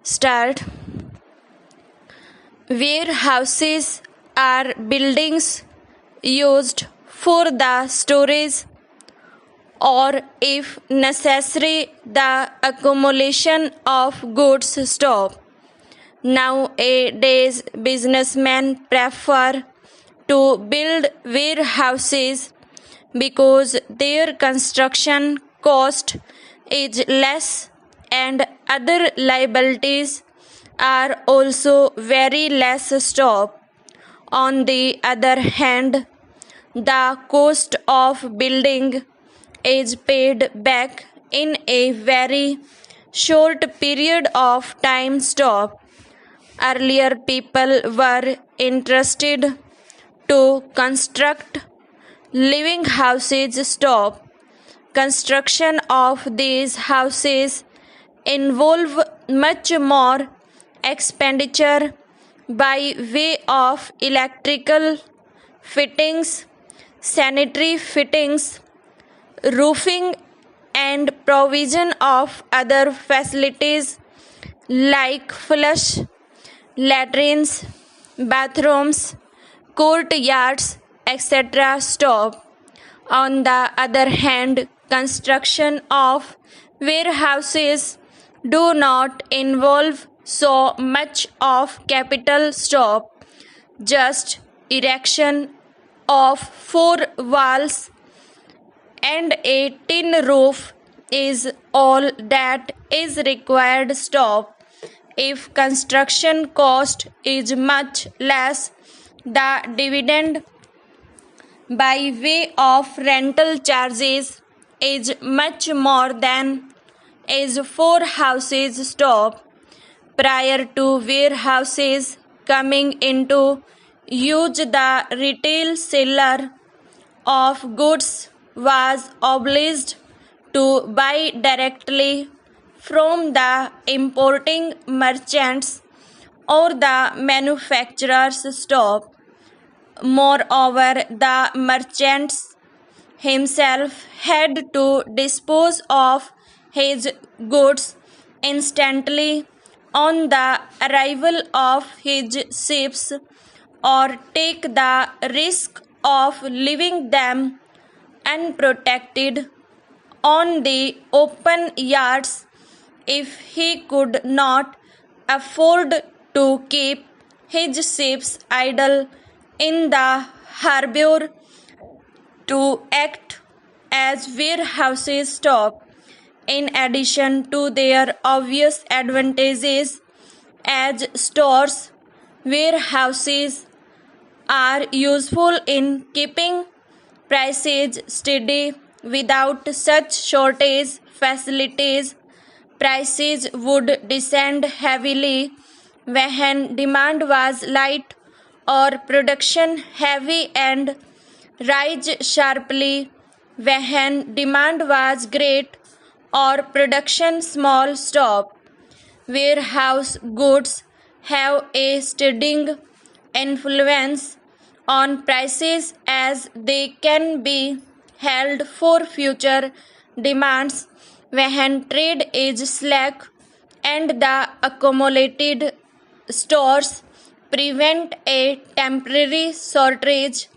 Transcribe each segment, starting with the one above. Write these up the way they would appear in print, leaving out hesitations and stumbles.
Start. Warehouses are buildings used for the storage or, if necessary, the accumulation of goods stock. Nowadays, businessmen prefer to build warehouses because their construction cost is less and other liabilities are also very less stop. On the other hand, the cost of building is paid back in a very short period of time stop. Earlier people were interested to construct living houses stop. Construction of these houses involve much more expenditure by way of electrical fittings, sanitary fittings, roofing, and provision of other facilities like flush, latrines, bathrooms, courtyards, etc. stop. On the other hand, construction of warehouses do not involve so much of capital stop. Just erection of 4 walls and a tin roof is all that is required stop. If construction cost is much less, the dividend by way of rental charges is much more than is for houses stop. Prior to warehouses coming into use, the retail seller of goods was obliged to buy directly from the importing merchants or the manufacturer's stop. Moreover, the merchants himself had to dispose of his goods instantly on the arrival of his ships or take the risk of leaving them unprotected on the open yards if he could not afford to keep his ships idle in the harbor to act as warehouses stop. In addition to their obvious advantages as stores, warehouses are useful in keeping prices steady. Without such shortage facilities, prices would descend heavily when demand was light or production heavy and rise sharply when demand was great or production small stop. Warehouse goods have a steadying influence on prices as they can be held for future demands when trade is slack, and the accumulated stores prevent a temporary shortage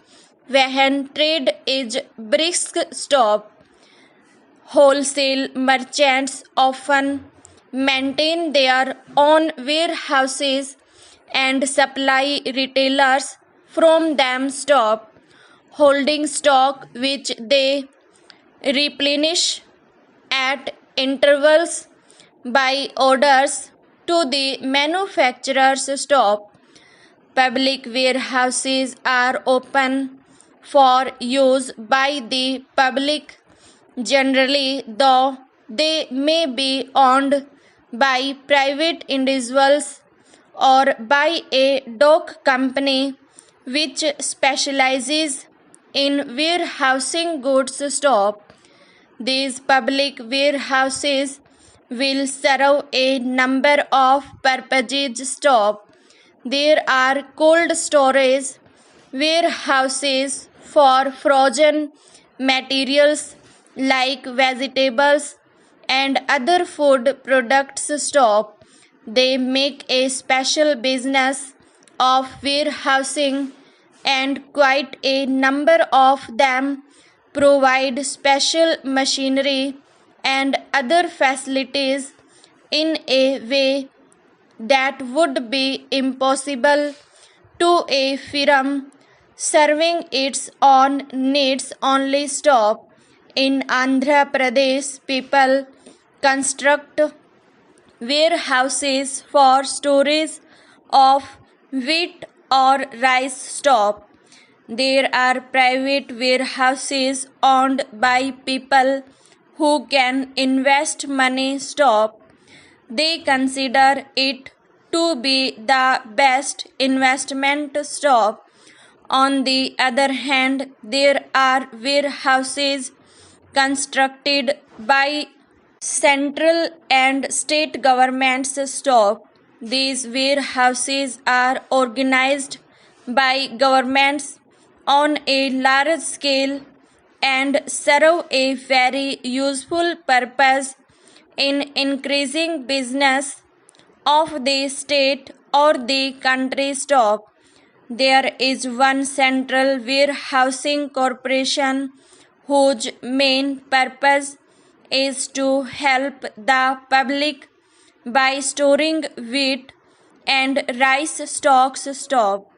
when trade is brisk stop. Wholesale merchants often maintain their own warehouses and supply retailers from them stop, holding stock which they replenish at intervals by orders to the manufacturer's stop. Public warehouses are open for use by the public generally, though they may be owned by private individuals or by a dock company which specializes in warehousing goods stop. These public warehouses will serve a number of purposes stop. There are cold storage warehouses for frozen materials like vegetables and other food products stop. They make a special business of warehousing, and quite a number of them provide special machinery and other facilities in a way that would be impossible to a firm serving its own needs only. Stop. In Andhra Pradesh, people construct warehouses for storage of wheat or rice. Stop. There are private warehouses owned by people who can invest money. Stop. They consider it to be the best investment. Stop. On the other hand, there are warehouses constructed by central and state governments. Stop. These warehouses are organized by governments on a large scale and serve a very useful purpose in increasing business of the state or the country. Stop. There is one central warehousing corporation whose main purpose is to help the public by storing wheat and rice stocks. Stop.